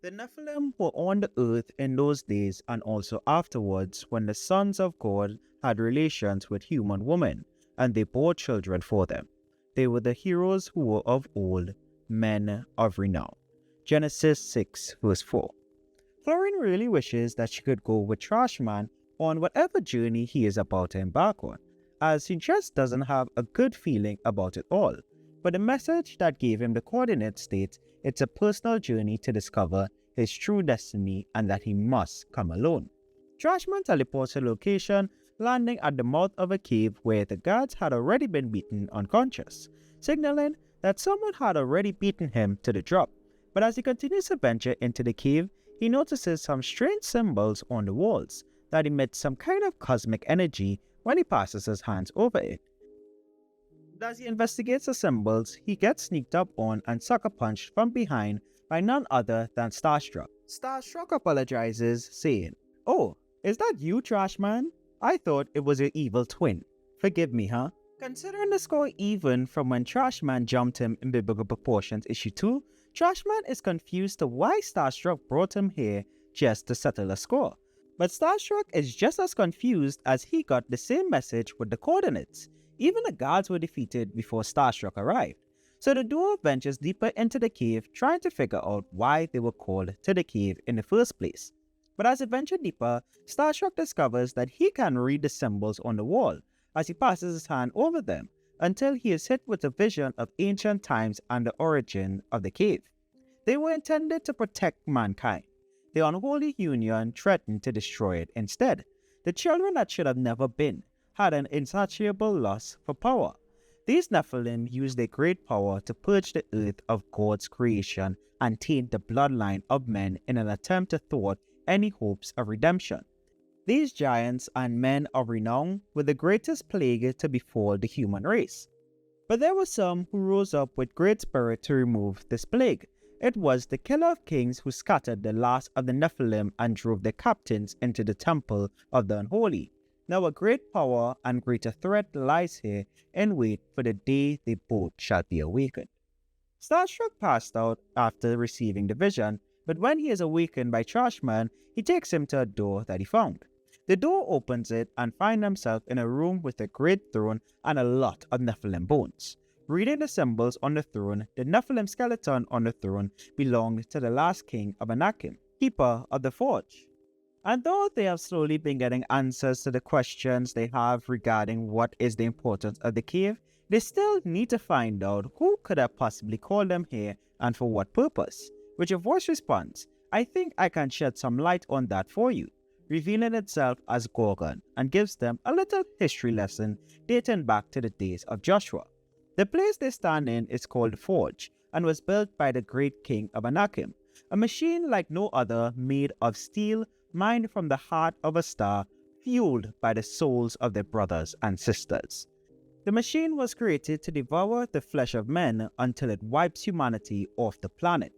The Nephilim were on the earth in those days and also afterwards when the sons of God had relations with human women, and they bore children for them. They were the heroes who were of old, men of renown. Genesis 6 verse 4. Florine really wishes that she could go with Trashman on whatever journey he is about to embark on, as he just doesn't have a good feeling about it all. But the message that gave him the coordinates states it's a personal journey to discover his true destiny and that he must come alone. Trashman teleports to a location, landing at the mouth of a cave where the guards had already been beaten unconscious, signaling that someone had already beaten him to the drop. But as he continues to venture into the cave, he notices some strange symbols on the walls that emit some kind of cosmic energy when he passes his hands over it. As he investigates the symbols, he gets sneaked up on and sucker punched from behind by none other than Starstruck. Starstruck apologizes, saying, "Oh, is that you, Trashman? I thought it was your evil twin. Forgive me, huh?" Considering the score even from when Trashman jumped him in Biblical Proportions issue 2, Trashman is confused to why Starstruck brought him here just to settle a score. But Starstruck is just as confused as he got the same message with the coordinates. Even the guards were defeated before Starstruck arrived. So the duo ventures deeper into the cave trying to figure out why they were called to the cave in the first place. But as they venture deeper, Starstruck discovers that he can read the symbols on the wall as he passes his hand over them until he is hit with a vision of ancient times and the origin of the cave. They were intended to protect mankind. The unholy union threatened to destroy it instead. The children that should have never been had an insatiable lust for power. These Nephilim used their great power to purge the earth of God's creation and taint the bloodline of men in an attempt to thwart any hopes of redemption. These giants and men of renown were the greatest plague to befall the human race. But there were some who rose up with great spirit to remove this plague. It was the killer of kings who scattered the last of the Nephilim and drove their captains into the temple of the unholy. Now a great power and greater threat lies here in wait for the day they both shall be awakened. Starstruck passed out after receiving the vision, but when he is awakened by Trashman, he takes him to a door that he found. The door opens it and finds himself in a room with a great throne and a lot of Nephilim bones. Reading the symbols on the throne, the Nephilim skeleton on the throne belonged to the last king of Anakim, keeper of the forge. And though they have slowly been getting answers to the questions they have regarding what is the importance of the cave, they still need to find out who could have possibly called them here and for what purpose. With your voice response, I think I can shed some light on that for you, revealing itself as Gorgon and gives them a little history lesson dating back to the days of Joshua. The place they stand in is called the Forge and was built by the great king of Anakim, a machine like no other made of steel mined from the heart of a star, fueled by the souls of their brothers and sisters. The machine was created to devour the flesh of men until it wipes humanity off the planet.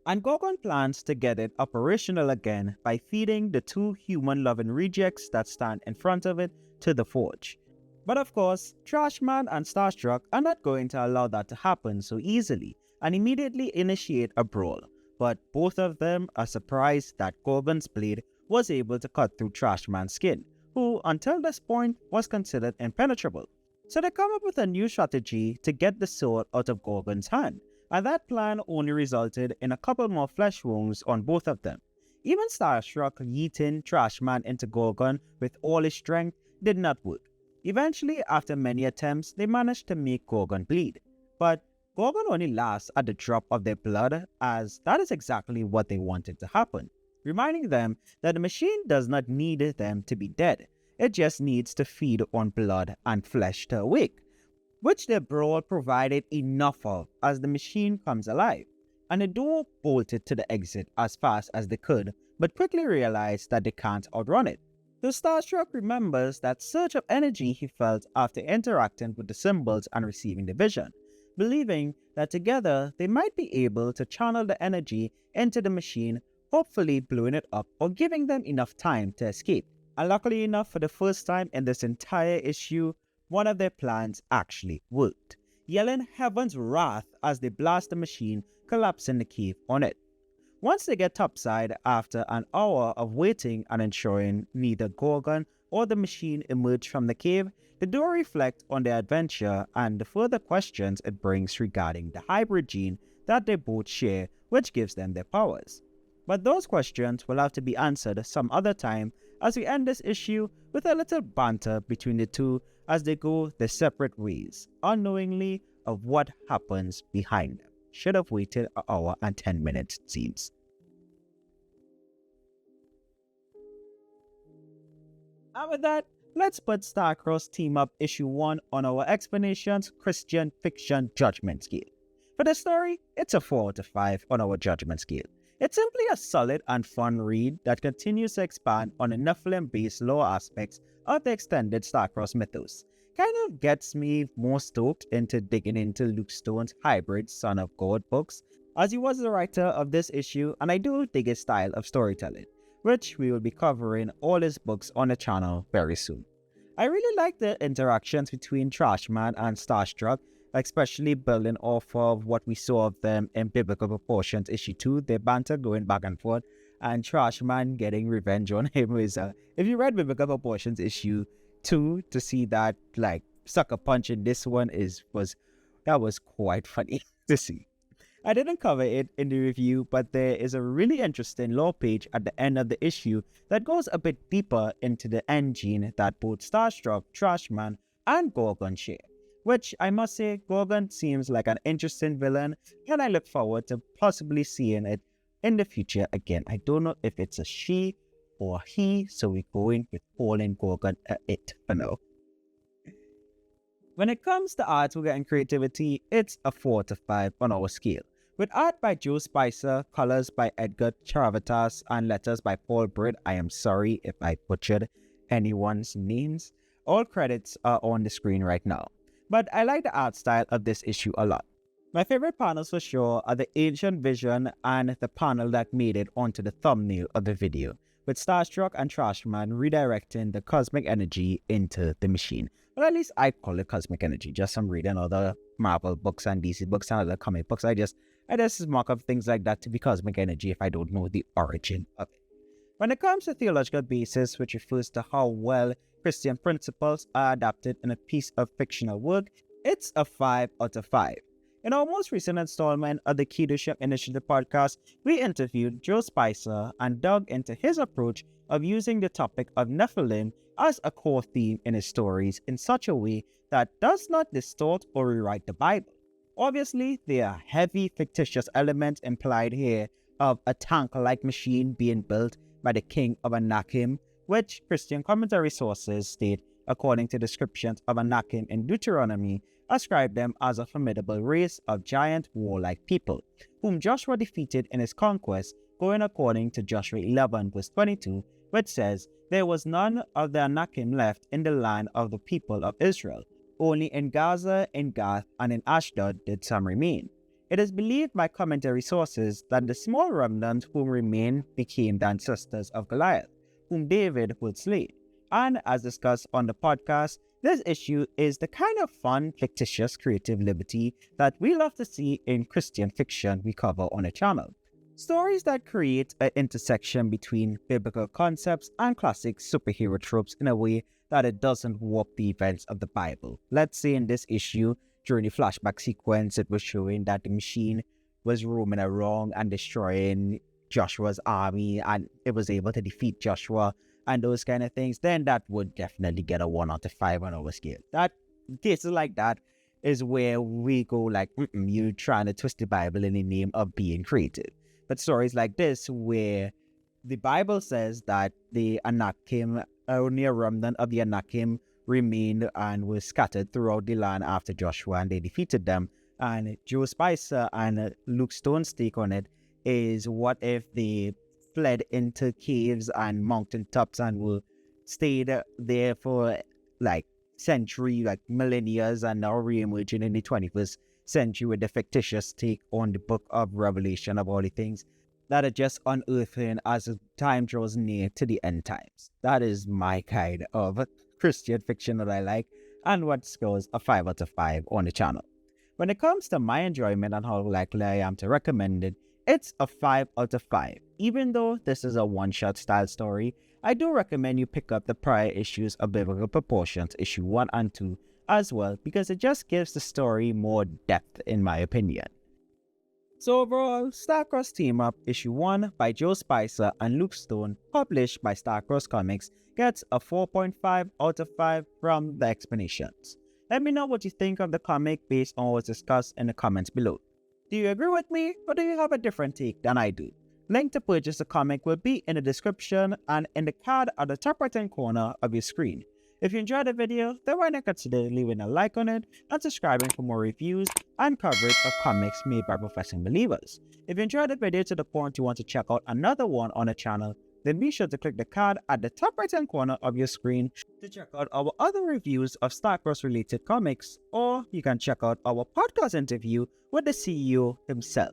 And Gorgon plans to get it operational again by feeding the two human-loving rejects that stand in front of it to the forge. But of course, Trashman and Starstruck are not going to allow that to happen so easily and immediately initiate a brawl. But both of them are surprised that Gorgon's blade was able to cut through Trashman's skin, who until this point was considered impenetrable. So they come up with a new strategy to get the sword out of Gorgon's hand, and that plan only resulted in a couple more flesh wounds on both of them. Even Starstruck yeeting Trashman into Gorgon with all his strength did not work. Eventually, after many attempts, they managed to make Gorgon bleed. But Gorgon only laughs at the drop of their blood, as that is exactly what they wanted to happen, reminding them that the machine does not need them to be dead, it just needs to feed on blood and flesh to awake, which their brawl provided enough of as the machine comes alive, and the duo bolted to the exit as fast as they could, but quickly realized that they can't outrun it. So Starstruck remembers that surge of energy he felt after interacting with the symbols and receiving the vision, believing that together they might be able to channel the energy into the machine, hopefully blowing it up or giving them enough time to escape. And luckily enough, for the first time in this entire issue, one of their plans actually worked, yelling heaven's wrath as they blast the machine, collapsing the cave on it. Once they get topside after an hour of waiting and ensuring neither Gorgon or the machine emerge from the cave, the duo reflect on their adventure and the further questions it brings regarding the hybrid gene that they both share, which gives them their powers. But those questions will have to be answered some other time, as we end this issue with a little banter between the two as they go their separate ways, unknowingly of what happens behind them. Should have waited an hour and 10 minutes, it seems. And with that, let's put Starcross Team Up Issue 1 on our Xplanations Christian Fiction Judgment Scale. For the story, it's a 4 out of 5 on our judgment scale. It's simply a solid and fun read that continues to expand on the Nephilim-based lore aspects of the extended Starcross mythos. Kind of gets me more stoked into digging into Luke Stone's Hybrids Son of God books, as he was the writer of this issue, and I do dig his style of storytelling, which we will be covering all his books on the channel very soon. I really like the interactions between Trashman and Starstruck, especially building off of what we saw of them in Biblical Proportions issue 2, their banter going back and forth, and Trashman getting revenge on him is, if you read Biblical Proportions issue 2, to see that like sucker punch in this one was quite funny to see. I didn't cover it in the review, but there is a really interesting lore page at the end of the issue that goes a bit deeper into the end gene that both Starstruck, Trashman, and Gorgon share. Which I must say, Gorgon seems like an interesting villain, and I look forward to possibly seeing it in the future again. I don't know if it's a she or he, so we're going with calling Gorgon a it for now. When it comes to artwork and creativity, it's a 4 to 5 on our scale. With art by Joe Spicer, colors by Edgar Charavitas, and letters by Paul Britt. I am sorry if I butchered anyone's names. All credits are on the screen right now. But I like the art style of this issue a lot. My favorite panels for sure are the Ancient Vision and the panel that made it onto the thumbnail of the video, with Starstruck and Trashman redirecting the cosmic energy into the machine. Well, at least I call it cosmic energy, just from reading other Marvel books and DC books and other comic books. I just mark up things like that to be cosmic energy if I don't know the origin of it. When it comes to theological basis, which refers to how well Christian principles are adapted in a piece of fictional work, it's a 5 out of 5. In our most recent installment of the Leadership Initiative podcast, we interviewed Joe Spicer and dug into his approach of using the topic of Nephilim as a core theme in his stories in such a way that does not distort or rewrite the Bible. Obviously, there are heavy fictitious elements implied here of a tank-like machine being built by the king of Anakim, which Christian commentary sources state, according to descriptions of Anakim in Deuteronomy, ascribe them as a formidable race of giant warlike people, whom Joshua defeated in his conquest, going according to Joshua 11 verse 22, which says, "There was none of the Anakim left in the land of the people of Israel. Only in Gaza, in Gath, and in Ashdod did some remain." It is believed by commentary sources that the small remnant whom remained became the ancestors of Goliath, whom David would slay. And as discussed on the podcast, this issue is the kind of fun, fictitious, creative liberty that we love to see in Christian fiction we cover on the channel. Stories that create an intersection between biblical concepts and classic superhero tropes in a way that it doesn't warp the events of the Bible. Let's say in this issue, during the flashback sequence, it was showing that the machine was roaming around and destroying Joshua's army, and it was able to defeat Joshua and those kind of things, then that would definitely get a 1 out of 5 on our scale. That cases like that is where we go like, you trying to twist the Bible in the name of being creative. But stories like this, where the Bible says that the Anakim, only a remnant of the Anakim remained and was scattered throughout the land after Joshua, and they defeated them. And Joe Spicer and Luke Stone's take on it is, what if they fled into caves and mountain tops and were stayed there for like century, like millennia, and now re-emerging in the 21st century with the fictitious take on the book of Revelation of all the things that are just unearthing as time draws near to the end times. That is my kind of Christian fiction that I like, and what scores a 5 out of 5 on the channel. When it comes to my enjoyment and how likely I am to recommend it, It's a 5 out of 5. Even though this is a one-shot style story, I do recommend you pick up the prior issues of Biblical Proportions, issue 1 and 2 as well, because it just gives the story more depth in my opinion. So overall, Starcross Team Up issue 1 by Joe Spicer and Luke Stone, published by Starcross Comics, gets a 4.5 out of 5 from the Xplanations. Let me know what you think of the comic based on what was discussed in the comments below. Do you agree with me, or do you have a different take than I do? Link to purchase the comic will be in the description and in the card at the top right hand corner of your screen. If you enjoyed the video, then why not consider leaving a like on it and subscribing for more reviews and coverage of comics made by professing believers. If you enjoyed the video to the point you want to check out another one on the channel, then be sure to click the card at the top right hand corner of your screen to check out our other reviews of Starcross related comics, or you can check out our podcast interview with the CEO himself.